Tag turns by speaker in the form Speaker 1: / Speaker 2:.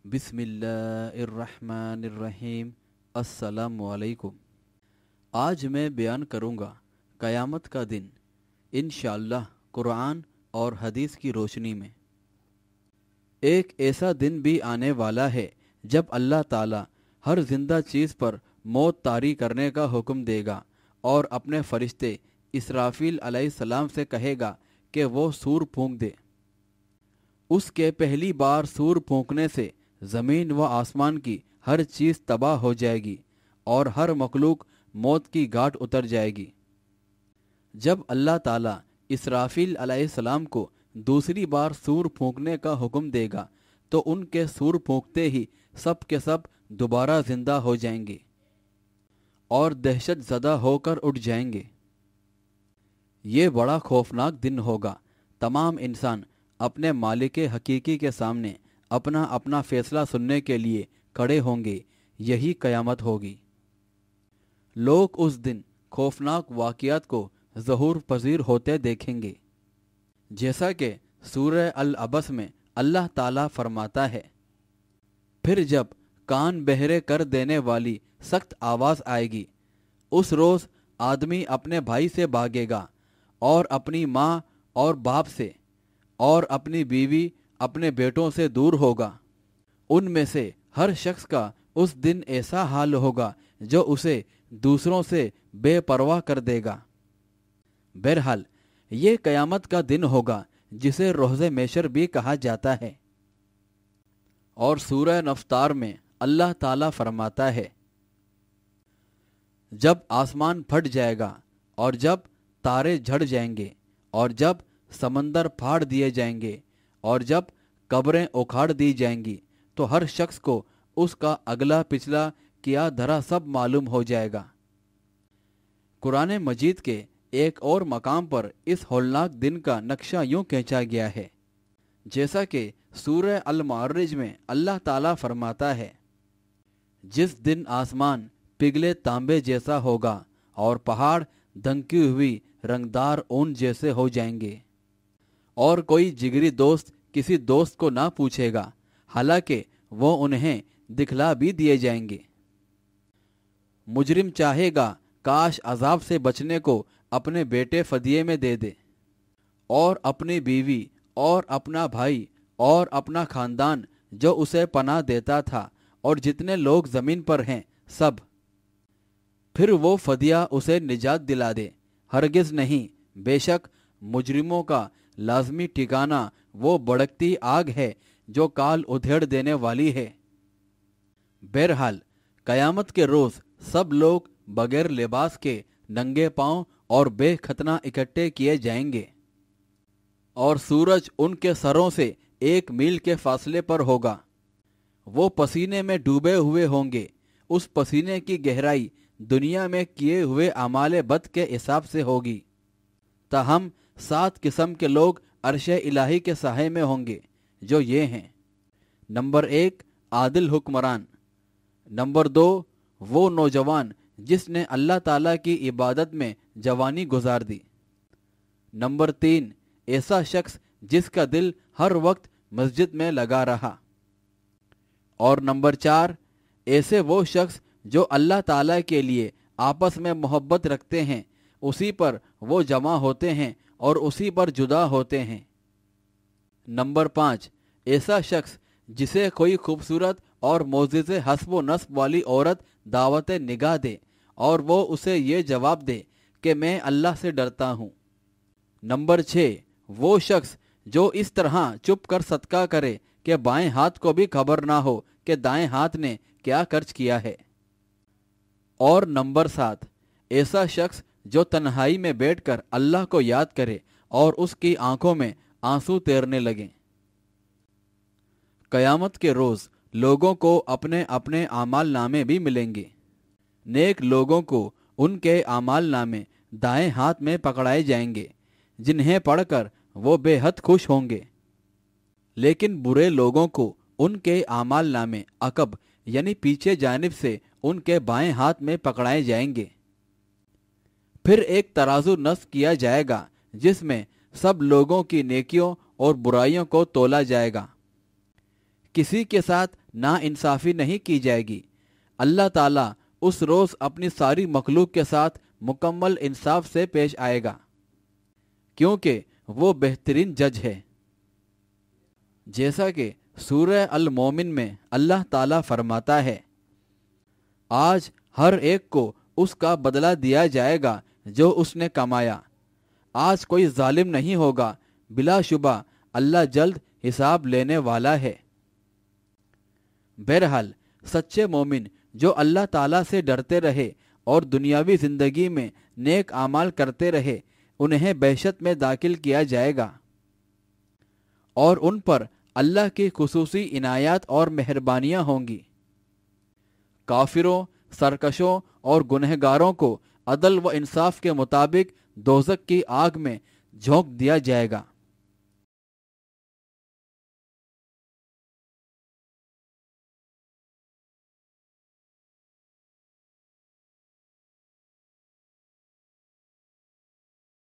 Speaker 1: بسم اللہ الرحمن الرحیم۔ السلام علیکم۔ آج میں بیان کروں گا قیامت کا دن، انشاءاللہ قرآن اور حدیث کی روشنی میں۔ ایک ایسا دن بھی آنے والا ہے جب اللہ تعالی ہر زندہ چیز پر موت طاری کرنے کا حکم دے گا اور اپنے فرشتے اسرافیل علیہ السلام سے کہے گا کہ وہ سور پھونک دے۔ اس کے پہلی بار سور پھونکنے سے زمین و آسمان کی ہر چیز تباہ ہو جائے گی اور ہر مخلوق موت کی گھاٹ اتر جائے گی۔ جب اللہ تعالیٰ اسرافیل علیہ السلام کو دوسری بار سور پھونکنے کا حکم دے گا تو ان کے سور پھونکتے ہی سب کے سب دوبارہ زندہ ہو جائیں گے اور دہشت زدہ ہو کر اٹھ جائیں گے۔ یہ بڑا خوفناک دن ہوگا۔ تمام انسان اپنے مالک حقیقی کے سامنے اپنا اپنا فیصلہ سننے کے لیے کھڑے ہوں گے۔ یہی قیامت ہوگی۔ لوگ اس دن خوفناک واقعات کو ظہور پذیر ہوتے دیکھیں گے، جیسا کہ سورہ العبس میں اللہ تعالیٰ فرماتا ہے، پھر جب کان بہرے کر دینے والی سخت آواز آئے گی، اس روز آدمی اپنے بھائی سے بھاگے گا اور اپنی ماں اور باپ سے اور اپنی بیوی اپنے بیٹوں سے دور ہوگا۔ ان میں سے ہر شخص کا اس دن ایسا حال ہوگا جو اسے دوسروں سے بے پرواہ کر دے گا۔ بہرحال یہ قیامت کا دن ہوگا جسے روز محشر بھی کہا جاتا ہے۔ اور سورہ نفطار میں اللہ تعالیٰ فرماتا ہے، جب آسمان پھٹ جائے گا اور جب تارے جھڑ جائیں گے اور جب سمندر پھاڑ دیے جائیں گے اور جب قبریں اکھاڑ دی جائیں گی تو ہر شخص کو اس کا اگلا پچھلا کیا دھرا سب معلوم ہو جائے گا۔ قرآن مجید کے ایک اور مقام پر اس ہولناک دن کا نقشہ یوں کھینچا گیا ہے، جیسا کہ سورہ المعارج میں اللہ تعالیٰ فرماتا ہے، جس دن آسمان پگھلے تانبے جیسا ہوگا اور پہاڑ دھنکی ہوئی رنگدار اون جیسے ہو جائیں گے، اور کوئی جگری دوست کسی دوست کو نہ پوچھے گا، حالانکہ وہ انہیں دکھلا بھی دیے جائیں گے۔ مجرم چاہے گا کاش عذاب سے بچنے کو اپنے بیٹے فدیے میں دے دے، اور اپنی بیوی اور اپنا بھائی اور اپنا خاندان جو اسے پناہ دیتا تھا اور جتنے لوگ زمین پر ہیں سب، پھر وہ فدیہ اسے نجات دلا دے۔ ہرگز نہیں، بے شک مجرموں کا لازمی ٹھکانہ وہ بھڑکتی آگ ہے جو کال ادھیڑ دینے والی ہے۔ بہرحال قیامت کے روز سب لوگ بغیر لباس کے ننگے پاؤں اور بے ختنہ اکٹھے کیے جائیں گے، اور سورج ان کے سروں سے 1 میل کے فاصلے پر ہوگا۔ وہ پسینے میں ڈوبے ہوئے ہوں گے۔ اس پسینے کی گہرائی دنیا میں کیے ہوئے اعمال بد کے حساب سے ہوگی۔ تاہم 7 قسم کے لوگ عرش الہی کے سائے میں ہوں گے، جو یہ ہیں: نمبر 1 عادل حکمران، نمبر 2 وہ نوجوان جس نے اللہ تعالیٰ کی عبادت میں جوانی گزار دی، نمبر 3 ایسا شخص جس کا دل ہر وقت مسجد میں لگا رہا، اور نمبر 4 ایسے وہ شخص جو اللہ تعالیٰ کے لیے آپس میں محبت رکھتے ہیں، اسی پر وہ جمع ہوتے ہیں اور اسی پر جدا ہوتے ہیں، نمبر 5 ایسا شخص جسے کوئی خوبصورت اور معزز حسب و نسب والی عورت دعوت نگاہ دے اور وہ اسے یہ جواب دے کہ میں اللہ سے ڈرتا ہوں، نمبر 6 وہ شخص جو اس طرح چپ کر صدقہ کرے کہ بائیں ہاتھ کو بھی خبر نہ ہو کہ دائیں ہاتھ نے کیا خرچ کیا ہے، اور نمبر 7 ایسا شخص جو تنہائی میں بیٹھ کر اللہ کو یاد کرے اور اس کی آنکھوں میں آنسو تیرنے لگیں۔ قیامت کے روز لوگوں کو اپنے اپنے اعمال نامے بھی ملیں گے۔ نیک لوگوں کو ان کے اعمال نامے دائیں ہاتھ میں پکڑائے جائیں گے، جنہیں پڑھ کر وہ بے حد خوش ہوں گے، لیکن برے لوگوں کو ان کے اعمال نامے عقب یعنی پیچھے جانب سے ان کے بائیں ہاتھ میں پکڑائے جائیں گے۔ پھر ایک ترازو نصب کیا جائے گا جس میں سب لوگوں کی نیکیوں اور برائیوں کو تولا جائے گا۔ کسی کے ساتھ ناانصافی نہیں کی جائے گی۔ اللہ تعالیٰ اس روز اپنی ساری مخلوق کے ساتھ مکمل انصاف سے پیش آئے گا، کیونکہ وہ بہترین جج ہے۔ جیسا کہ سورہ المومن میں اللہ تعالیٰ فرماتا ہے، آج ہر ایک کو اس کا بدلہ دیا جائے گا جو اس نے کمایا۔ آج کوئی ظالم نہیں ہوگا، بلا شبہ اللہ جلد حساب لینے والا ہے۔ بہرحال سچے مومن جو اللہ تعالیٰ سے ڈرتے رہے اور دنیاوی زندگی میں نیک اعمال کرتے رہے، انہیں بہشت میں داخل کیا جائے گا، اور ان پر اللہ کی خصوصی عنایات اور مہربانیاں ہوں گی۔ کافروں، سرکشوں اور گنہگاروں کو عدل و انصاف کے مطابق دوزخ کی آگ میں جھونک دیا جائے گا۔